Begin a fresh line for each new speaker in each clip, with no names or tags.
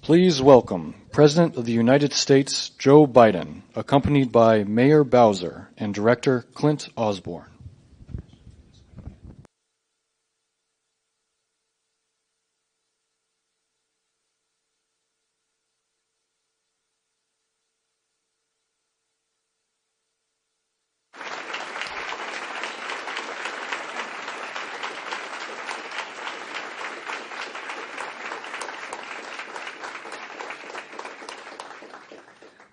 Please welcome President of the United States, Joe Biden, accompanied by Mayor Bowser and Director Clint Osborne.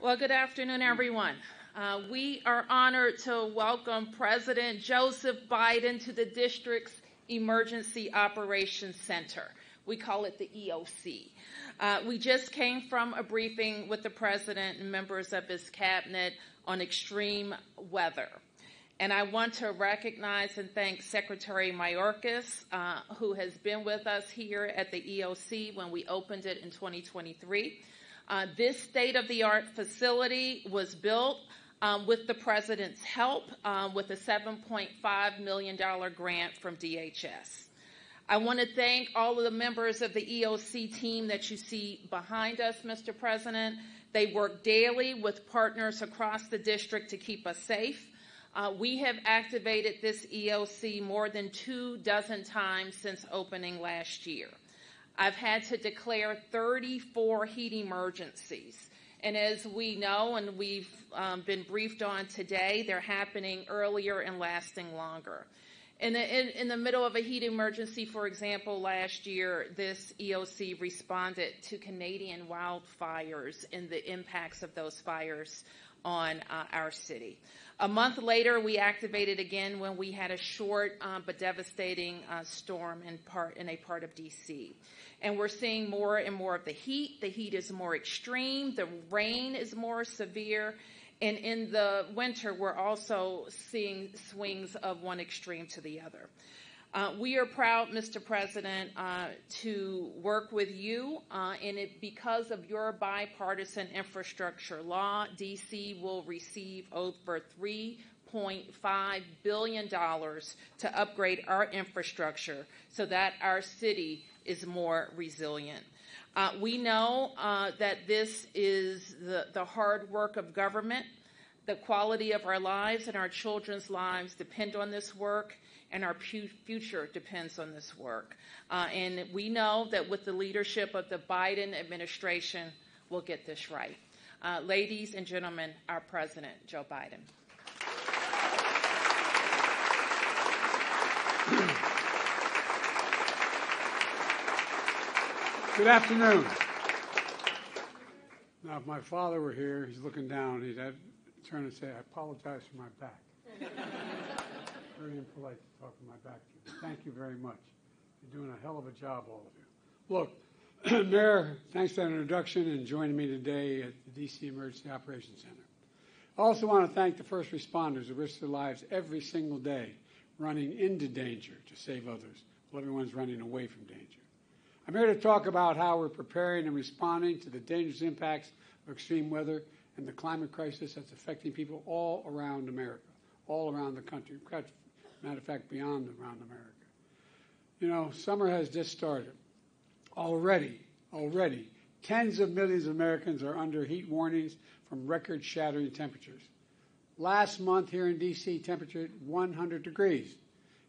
Well, good afternoon, everyone. We are honored to welcome President Joseph Biden to the district's Emergency Operations Center. We call it the EOC. We just came from a briefing with the President and members of his cabinet on extreme weather. And I want to recognize and thank Secretary Mayorkas, who has been with us here at the EOC when we opened it in 2023. This state-of-the-art facility was built with the President's help with a $7.5 million grant from DHS. I want to thank all of the members of the EOC team that you see behind us, Mr. President. They work daily with partners across the district to keep us safe. We have activated this EOC more than 24 times since opening last year. I've had to declare 34 heat emergencies. And as we know and we've been briefed on today, they're happening earlier and lasting longer. In the middle of a heat emergency, for example, last year, this EOC responded to Canadian wildfires and the impacts of those fires on our city. A month later, we activated again when we had a short but devastating storm in a part of D.C. And we're seeing more and more of the heat. The heat is more extreme. The rain is more severe. And in the winter, we're also seeing swings of one extreme to the other. We are proud, Mr. President, to work with you, and because of your bipartisan infrastructure law, D.C. will receive over $3.5 billion to upgrade our infrastructure so that our city is more resilient. We know that this is the hard work of government. The quality of our lives and our children's lives depend on this work, and our future depends on this work. And we know that with the leadership of the Biden administration, we'll get this right. Ladies and gentlemen, our President, Joe Biden.
Good afternoon. Now, if my father were here, he's looking down, he'd have to turn and say, I apologize for my back. Very impolite to talk to my back to you. Thank you very much. You're doing a hell of a job, all of you. Look, Mayor, thanks for that introduction and joining me today at the D.C. Emergency Operations Center. I also want to thank the first responders who risk their lives every single day running into danger to save others while everyone's running away from danger. I'm here to talk about how we're preparing and responding to the dangerous impacts of extreme weather and the climate crisis that's affecting people all around America, all around the country. Matter of fact, beyond around America. You know, summer has just started. Already, tens of millions of Americans are under heat warnings from record-shattering temperatures. Last month here in D.C., temperature hit 100 degrees.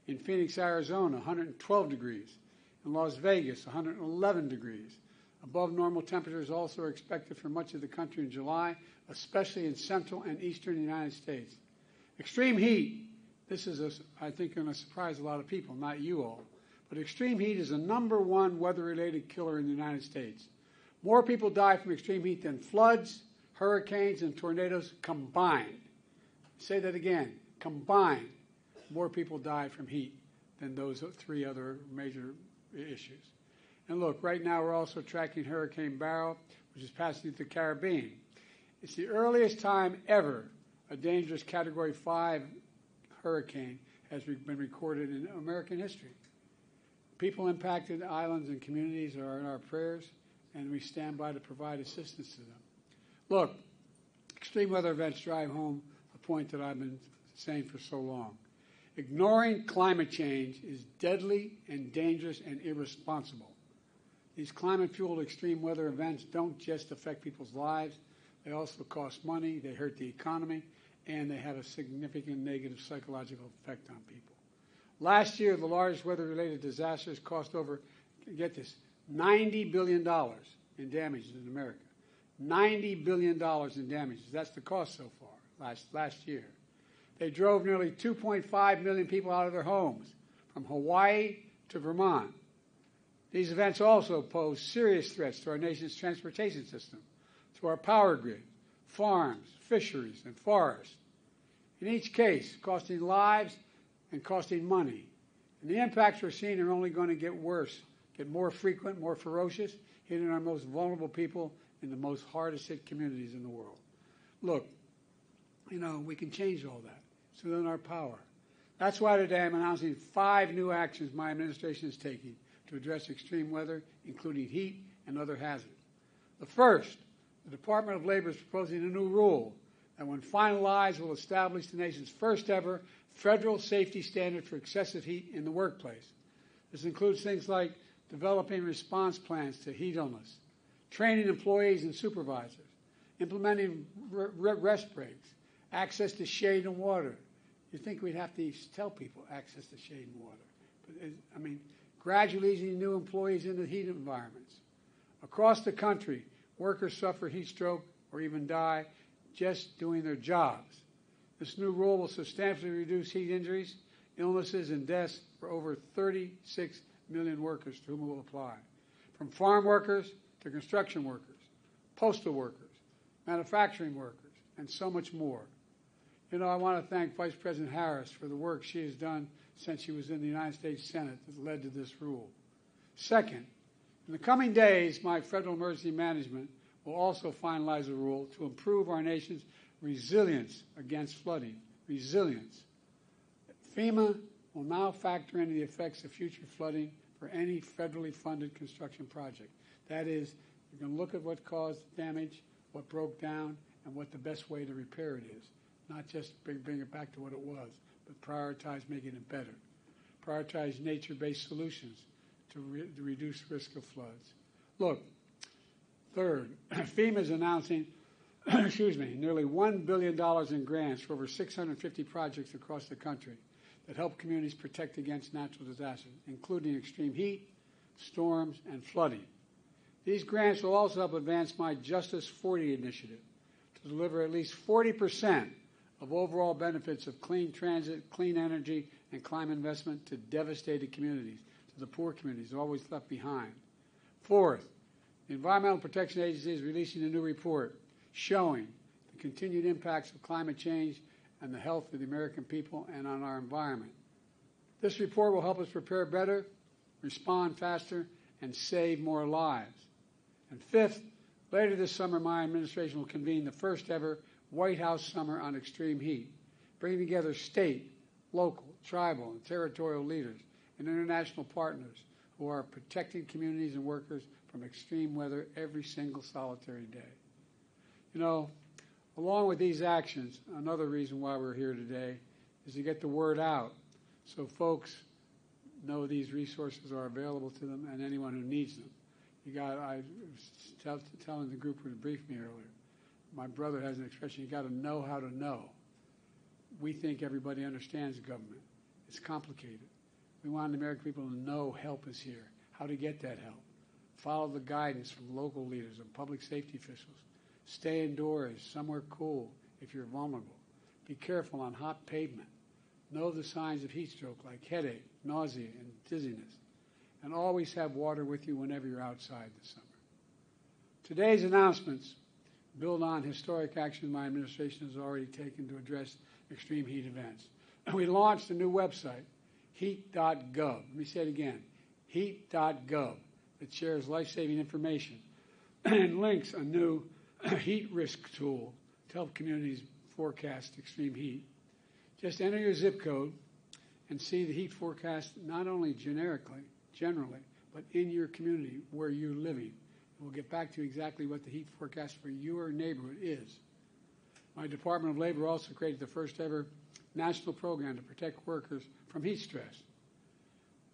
In Phoenix, Arizona, 112 degrees. In Las Vegas, 111 degrees. Above normal temperatures also are expected for much of the country in July, especially in central and eastern United States. Extreme heat. This is, I think, going to surprise a lot of people, not you all. But extreme heat is the #1 weather-related killer in the United States. More people die from extreme heat than floods, hurricanes, and tornadoes combined. Say that again. Combined, more people die from heat than those three other major issues. And look, right now we're also tracking Hurricane Beryl, which is passing through the Caribbean. It's the earliest time ever a dangerous Category 5 hurricane has been recorded in American history. People impacted islands and communities are in our prayers, and we stand by to provide assistance to them. Look, extreme weather events drive home a point that I've been saying for so long. Ignoring climate change is deadly and dangerous and irresponsible. These climate-fueled extreme weather events don't just affect people's lives, they also cost money, they hurt the economy, and they have a significant negative psychological effect on people. Last year, the largest weather-related disasters cost over, get this, $90 billion in damages in America. $90 billion in damages. That's the cost so far, last year. They drove nearly 2.5 million people out of their homes, from Hawaii to Vermont. These events also pose serious threats to our nation's transportation system, to our power grid, farms, fisheries, and forests. In each case, costing lives and costing money. And the impacts we're seeing are only going to get worse, get more frequent, more ferocious, hitting our most vulnerable people in the most hardest hit communities in the world. Look, we can change all that. It's within our power. That's why today I'm announcing 5 new actions my administration is taking to address extreme weather, including heat and other hazards. The first, the Department of Labor is proposing a new rule that, when finalized, will establish the nation's first ever federal safety standard for excessive heat in the workplace. This includes things like developing response plans to heat illness, training employees and supervisors, implementing rest breaks, access to shade and water. You'd think we'd have to tell people access to shade and water. But, gradually easing new employees into heat environments. Across the country, workers suffer heat stroke or even die just doing their jobs. This new rule will substantially reduce heat injuries, illnesses, and deaths for over 36 million workers to whom it will apply, from farm workers to construction workers, postal workers, manufacturing workers, and so much more. I want to thank Vice President Harris for the work she has done since she was in the United States Senate that led to this rule. Second, in the coming days, my Federal Emergency Management will also finalize a rule to improve our nation's resilience against flooding. Resilience. FEMA will now factor in the effects of future flooding for any federally funded construction project. That is, you can look at what caused damage, what broke down, and what the best way to repair it is. Not just bring it back to what it was, but prioritize making it better. Prioritize nature-based solutions to reduce risk of floods. Look, third, FEMA is announcing nearly $1 billion in grants for over 650 projects across the country that help communities protect against natural disasters, including extreme heat, storms, and flooding. These grants will also help advance my Justice 40 initiative to deliver at least 40% of overall benefits of clean transit, clean energy, and climate investment to devastated communities, to the poor communities always left behind. Fourth, the Environmental Protection Agency is releasing a new report showing the continued impacts of climate change and the health of the American people and on our environment. This report will help us prepare better, respond faster, and save more lives. And fifth, later this summer, my administration will convene the first ever White House Summer on Extreme Heat, bringing together state, local, tribal, and territorial leaders and international partners who are protecting communities and workers from extreme weather every single solitary day. Along with these actions, another reason why we're here today is to get the word out so folks know these resources are available to them and anyone who needs them. I was telling the group who briefed me earlier, my brother has an expression, you got to know how to know. We think everybody understands government. It's complicated. We want the American people to know help is here, how to get that help. Follow the guidance from local leaders and public safety officials. Stay indoors, somewhere cool if you're vulnerable. Be careful on hot pavement. Know the signs of heat stroke like headache, nausea, and dizziness. And always have water with you whenever you're outside this summer. Today's announcements build on historic action my administration has already taken to address extreme heat events. We launched a new website, heat.gov. Let me say it again, heat.gov, that shares life-saving information and links a new heat risk tool to help communities forecast extreme heat. Just enter your zip code and see the heat forecast not only generally, but in your community where you're living. We'll get back to exactly what the heat forecast for your neighborhood is. My Department of Labor also created the first ever national program to protect workers from heat stress.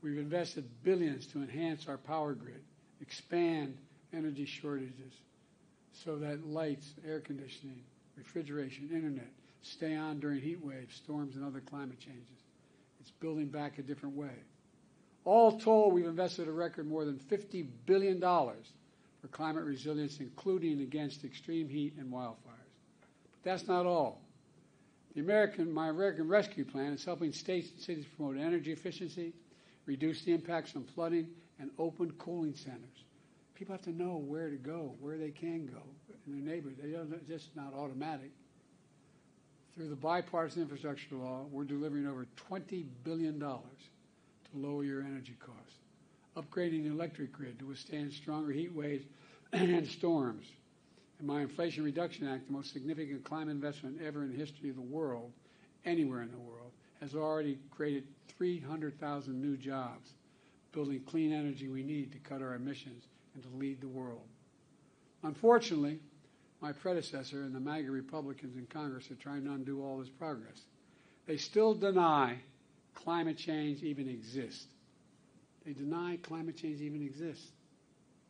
We've invested billions to enhance our power grid, expand energy shortages so that lights, air conditioning, refrigeration, internet stay on during heat waves, storms, and other climate changes. It's building back a different way. All told, we've invested a record more than $50 billion for climate resilience, including against extreme heat and wildfires. But that's not all. My American Rescue Plan is helping states and cities promote energy efficiency, reduce the impacts from flooding, and open cooling centers. People have to know where to go, where they can go in their neighborhood. It's just not automatic. Through the bipartisan infrastructure law, we're delivering over $20 billion to lower your energy costs, upgrading the electric grid to withstand stronger heat waves and storms. And my Inflation Reduction Act, the most significant climate investment ever in the history of the world, anywhere in the world, has already created 300,000 new jobs, building clean energy we need to cut our emissions and to lead the world. Unfortunately, my predecessor and the MAGA Republicans in Congress are trying to undo all this progress. They still deny climate change even exists. They deny climate change even exists.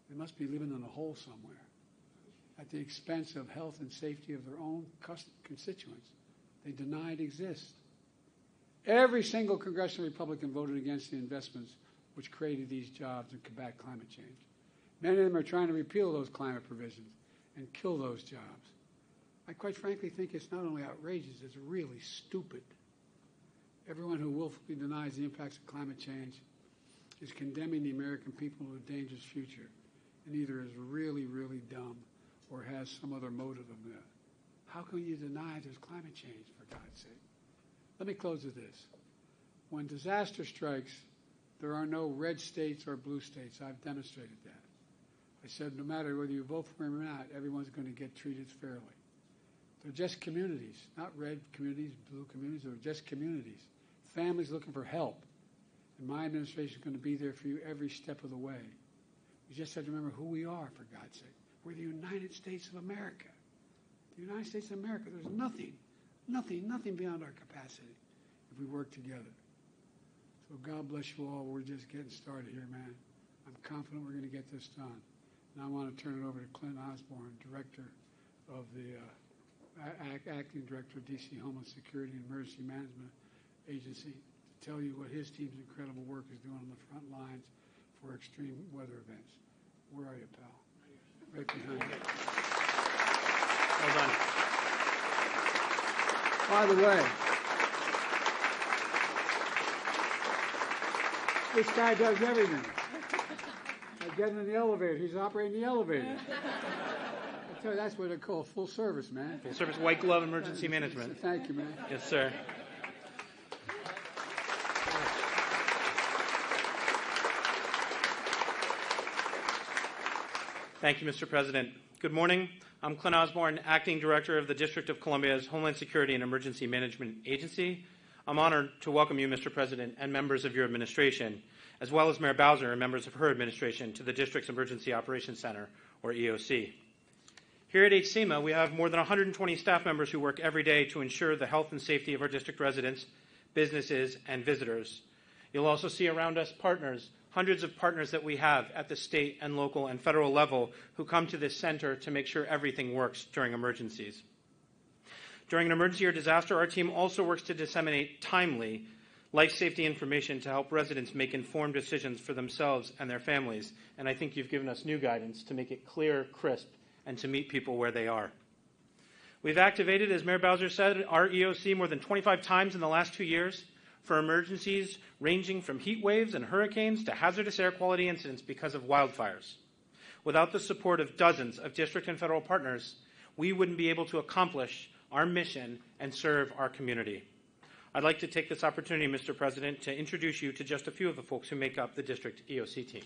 They must be living in a hole somewhere at the expense of health and safety of their own constituents. They deny it exists. Every single congressional Republican voted against the investments which created these jobs and combat climate change. Many of them are trying to repeal those climate provisions and kill those jobs. I quite frankly think it's not only outrageous, it's really stupid. Everyone who willfully denies the impacts of climate change is condemning the American people to a dangerous future and either is really, really dumb or has some other motive of that. How can you deny there's climate change, for God's sake? Let me close with this. When disaster strikes, there are no red states or blue states. I've demonstrated that. I said no matter whether you vote for him or not, everyone's going to get treated fairly. They're just communities, not red communities, blue communities. They're just communities. Families looking for help. And my administration is going to be there for you every step of the way. We just have to remember who we are, for God's sake. We're the United States of America. The United States of America, there's nothing beyond our capacity if we work together. So God bless you all. We're just getting started here, man. I'm confident we're going to get this done. Now I want to turn it over to Clint Osborne, Director of the Acting Director of D.C. Homeland Security and Emergency Management Agency, to tell you what his team's incredible work is doing on the front lines for extreme weather events. Where are you, pal? Right behind you.
Well done.
By the way, this guy does everything. I get in the elevator. He's operating the elevator. I tell you, that's what they call full service, man.
Full service white glove emergency management.
Thank you, man.
Yes, sir. Thank you, Mr. President. Good morning. I'm Clint Osborne, Acting Director of the District of Columbia's Homeland Security and Emergency Management Agency. I'm honored to welcome you, Mr. President, and members of your administration, as well as Mayor Bowser and members of her administration, to the District's Emergency Operations Center, or EOC. Here at HCEMA, we have more than 120 staff members who work every day to ensure the health and safety of our district residents, businesses, and visitors. You'll also see around us partners, hundreds of partners that we have at the state and local and federal level who come to this center to make sure everything works during emergencies. During an emergency or disaster, our team also works to disseminate timely life safety information to help residents make informed decisions for themselves and their families. And I think you've given us new guidance to make it clear, crisp, and to meet people where they are. We've activated, as Mayor Bowser said, our EOC more than 25 times in the last 2 years for emergencies ranging from heat waves and hurricanes to hazardous air quality incidents because of wildfires. Without the support of dozens of district and federal partners, we wouldn't be able to accomplish our mission and serve our community. I'd like to take this opportunity, Mr. President, to introduce you to just a few of the folks who make up the district EOC team.